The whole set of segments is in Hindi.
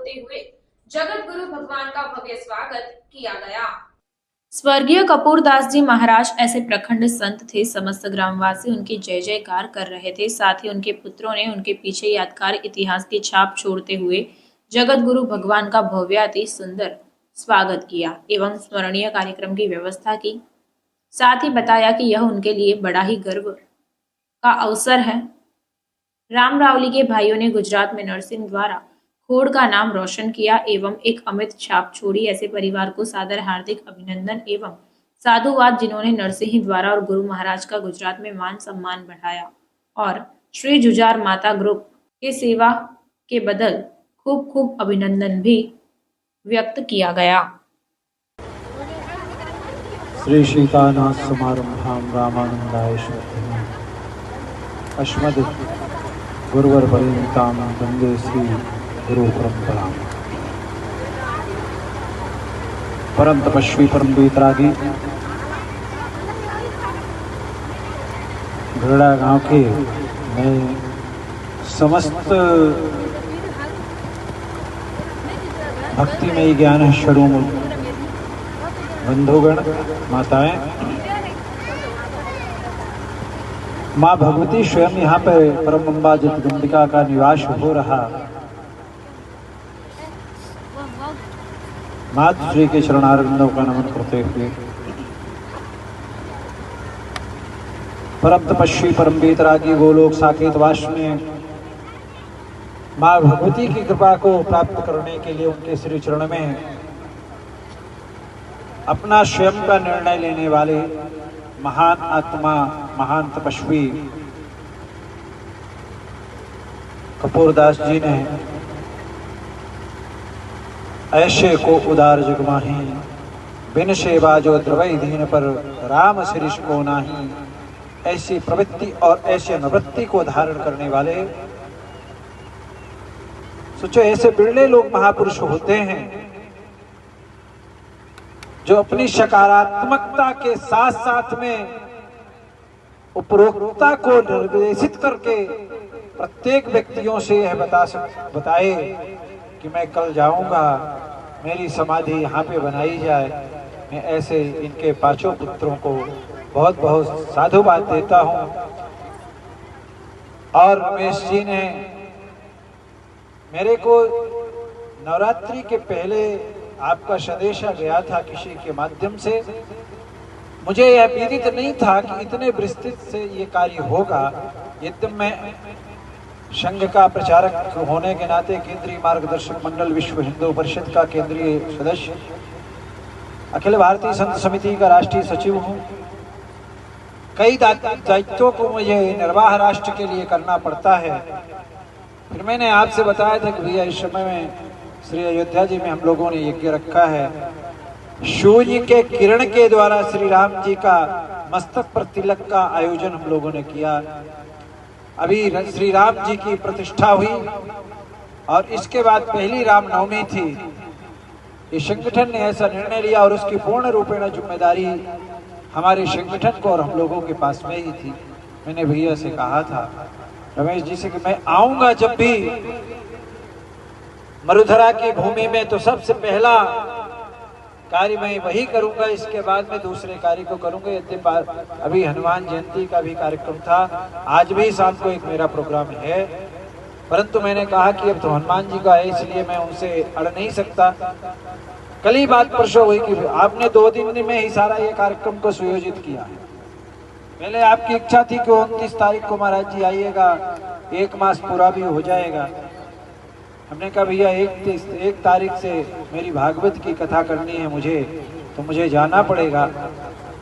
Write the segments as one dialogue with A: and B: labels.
A: होते हुए जगत गुरु भगवान का भव्य स्वागत किया गया। स्वर्गीय कपूरदास जी महाराज ऐसे प्रखंड संत थे, समस्त ग्रामवासी उनकी जय जयकार कर रहे थे। साथ ही उनके पुत्रों ने उनके पीछे यादगार इतिहास की छाप छोड़ते हुए जगत गुरु भगवान का भव्य अति सुंदर स्वागत किया एवं स्मरणीय कार्यक्रम की व्यवस्था की। साथ ही बताया कि यह उनके लिए बड़ा ही गर्व का अवसर है। राम रावली के भाइयों ने गुजरात में नरसिंह द्वारा खोड़ का नाम रोशन किया एवं एक अमिट छाप छोड़ी। ऐसे परिवार को सादर हार्दिक अभिनंदन एवं साधुवाद, जिन्होंने नरसिंह द्वारा और गुरु महाराज का गुजरात में मान सम्मान बढ़ाया और श्री जुजार माता ग्रुप के सेवा के बदल खूब खूब अभिनंदन भी व्यक्त किया गया।
B: श्री सीतानाथ समारंभां रामानंदाय श्रद्धेय अस्मद् गुरुवर पर्यन्तां वन्दे श्री गुरु परंपरां। परम तपस्वी परम बेतरागी गढ़ा गांव के मैं समस्त भक्तिमय ज्ञान षडूम बंधुगण, माताएं, माँ भगवती स्वयं यहाँ पर परम अम्बा जगदम्बिका का निवास हो रहा। माता श्री के चरणारविंदों का नमन करते हुए परम तपस्वी परम बेतरागी गोलोक साकेतवास में माँ भगवती की कृपा को प्राप्त करने के लिए उनके श्री चरण में अपना स्वयं का निर्णय लेने वाले महान आत्मा, महान तपस्वी कपूरदास जी ने ऐसे को उदार जगमाही बिन सेवा जो द्रवई दीन पर राम शिरीष को नाही, ऐसी प्रवृत्ति और ऐसी अनुवृत्ति को धारण करने वाले। सोचो, ऐसे बिरले लोग महापुरुष होते हैं जो अपनी सकारात्मकता के साथ साथ में उपरोक्तता को निर्देशित करके प्रत्येक व्यक्तियों से यह बताए कि मैं कल जाऊंगा, मेरी समाधि यहाँ पे बनाई जाए। मैं ऐसे इनके पांचों पुत्रों को बहुत बहुत साधुवाद देता हूँ। और रमेश जी ने मेरे को नवरात्रि के पहले आपका संदेशा गया था किसी के माध्यम से, मुझे यह विदित नहीं था कि इतने विस्तृत से ये कार्य होगा। यद्यपि मैं संघ का प्रचारक होने के नाते केंद्रीय मार्गदर्शक मंडल विश्व हिंदू परिषद का केंद्रीय सदस्य, अखिल भारतीय संत समिति का राष्ट्रीय सचिव हूँ। कई दायित्वों को मुझे निर्वाह राष्ट्र के लिए करना पड़ता है। फिर मैंने आपसे बताया था कि भैया इस समय में श्री अयोध्या जी में हम लोगों ने यज्ञ रखा है। सूर्य के किरण के द्वारा श्री राम जी का मस्तक पर तिलक का आयोजन हम लोगों ने किया। अभी श्री राम जी की प्रतिष्ठा हुई और इसके बाद पहली रामनवमी थी। ये संगठन ने ऐसा निर्णय लिया और उसकी पूर्ण रूपेण जिम्मेदारी हमारे संगठन को और हम लोगों के पास में ही थी। मैंने भैया से कहा था, रमेश जी से, कि मैं आऊंगा जब भी मरुधरा की भूमि में तो सबसे पहला कार्य मैं वही करूंगा, इसके बाद में दूसरे कार्य को करूंगा। यद्यपि अभी हनुमान जयंती का भी कार्यक्रम था, आज भी शाम को एक मेरा प्रोग्राम है, परंतु मैंने कहा कि अब तो हनुमान जी का है, इसलिए मैं उनसे अड़ नहीं सकता। कल ही बात परसों हुई कि आपने 2 दिन में ही सारा ये कार्यक्रम को सुयोजित किया। पहले आपकी इच्छा थी कि 29 तारीख को महाराज जी आइएगा, 1 मास पूरा भी हो जाएगा। हमने कहा भैया 1 तारीख से मेरी भागवत की कथा करनी है मुझे, तो मुझे जाना पड़ेगा।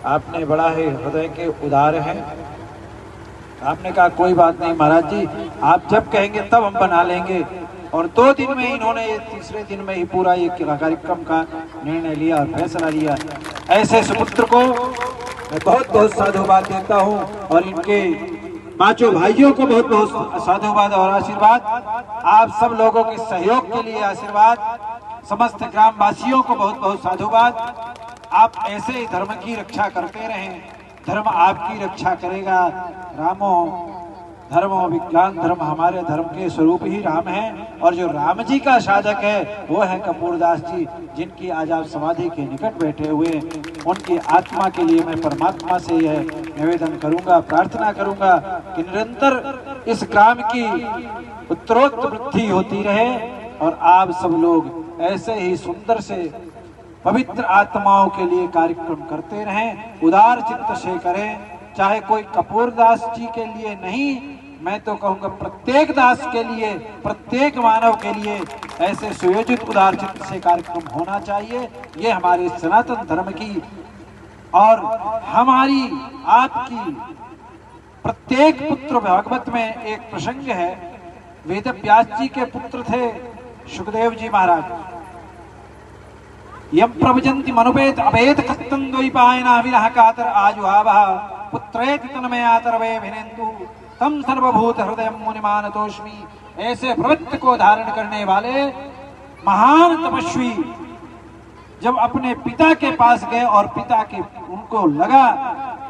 B: आपने बड़ा है हृदय के उदार हैं। आपने कहा कोई बात नहीं महाराज जी, आप जब कहेंगे तब हम बना लेंगे। और 2 दिन में इन्होंने तीसरे दिन में ही पूरा ये कार्यक्रम का निर्णय लिया और फैसला लिया। ऐसे सुपुत्र को मैं बहुत बहुत साधुवाद देता हूँ और इनके पांचों भाइयों को बहुत बहुत साधुवाद और आशीर्वाद। आप सब लोगों के सहयोग के लिए आशीर्वाद। समस्त ग्रामवासियों को बहुत बहुत साधुवाद। आप ऐसे ही धर्म की रक्षा करते रहें, धर्म आपकी रक्षा करेगा। रामो धर्म और विज्ञान धर्म, हमारे धर्म के स्वरूप ही राम है। और जो राम जी का साधक है वो है कपूरदास जी, जिनकी आज आप समाधि के निकट बैठे हुए हैं। उनकी आत्मा के लिए मैं परमात्मा से यह निवेदन करूंगा, प्रार्थना करूंगा कि निरंतर इस ग्राम की उत्तरोत्तर वृद्धि होती रहे और आप सब लोग ऐसे ही सुंदर से पवित्र आत्माओं के लिए कार्यक्रम करते रहें, उदार चित्त से करें। चाहे कोई कपूरदास जी के लिए नहीं, मैं तो कहूँगा प्रत्येक दास के लिए, प्रत्येक मानव के लिए ऐसे सुयोजित उदार चित्त से कार्यक्रम होना चाहिए। ये हमारे सनातन धर्म की और हमारी आपकी प्रत्येक पुत्र भागवत में एक प्रसंग है। वेद व्यास जी के पुत्र थे सुखदेव जी महाराज। यम प्रवजंति मनुपेत अभेद कत्तं द्वैपायना विरह कातर आजुहावः पुत्रेति तन्मयातर वे भिनेन्दु तम सर्वभूत हृदय मुनिमानतोस्मि। ऐसे प्रवृत्ति को धारण करने वाले महान तपस्वी जब अपने पिता के पास गए और पिता के उनको लगा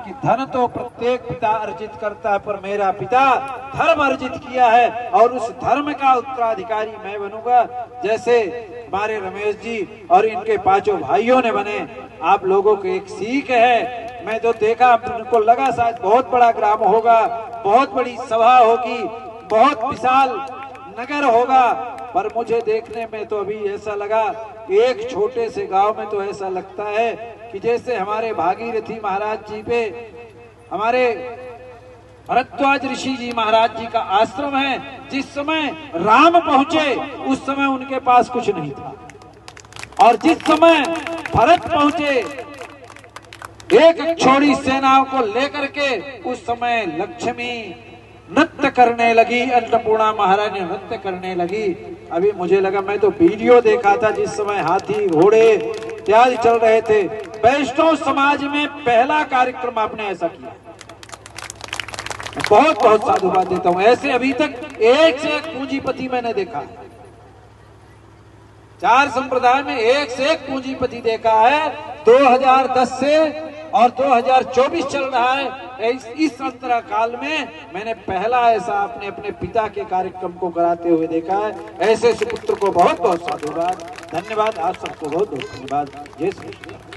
B: कि धन तो प्रत्येक पिता अर्जित करता है, पर मेरा पिता धर्म अर्जित किया है और उस धर्म का उत्तराधिकारी मैं बनूंगा, जैसे हमारे रमेश जी और इनके पांचों भाइयों ने बने। आप लोगों को एक सीख है। मैं तो देखा, उनको लगा शायद बहुत बड़ा ग्राम होगा, बहुत बड़ी सभा होगी, बहुत विशाल नगर होगा, पर मुझे देखने में तो अभी ऐसा लगा, एक छोटे से गांव में तो ऐसा लगता है कि जैसे हमारे भागीरथी महाराज जी पे हमारे भरद्वाज ऋषि जी महाराज जी का आश्रम है। जिस समय राम पहुंचे उस समय उनके पास कुछ नहीं था, और जिस समय भरत पहुंचे एक छोड़ी सेनाओं को लेकर के, उस समय लक्ष्मी नृत्य करने लगी, अन्नपूर्णा महारानी नृत्य करने लगी। अभी मुझे लगा, मैं तो वीडियो देखा था जिस समय हाथी घोड़े इत्यादि चल रहे थे। वैष्णव समाज में पहला कार्यक्रम आपने ऐसा किया, बहुत बहुत साधुवाद देता हूं। ऐसे अभी तक एक से एक पूंजीपति मैंने देखा, 4 संप्रदाय में एक से एक पूंजीपति देखा है। 2010 से और 2024 चल रहा है, इस अंतरा काल में मैंने पहला ऐसा अपने पिता के कार्यक्रम को कराते हुए देखा है। ऐसे सुपुत्र को बहुत बहुत साधुवाद, धन्यवाद। आप सबको बहुत बहुत धन्यवाद। जय श्री कृष्ण।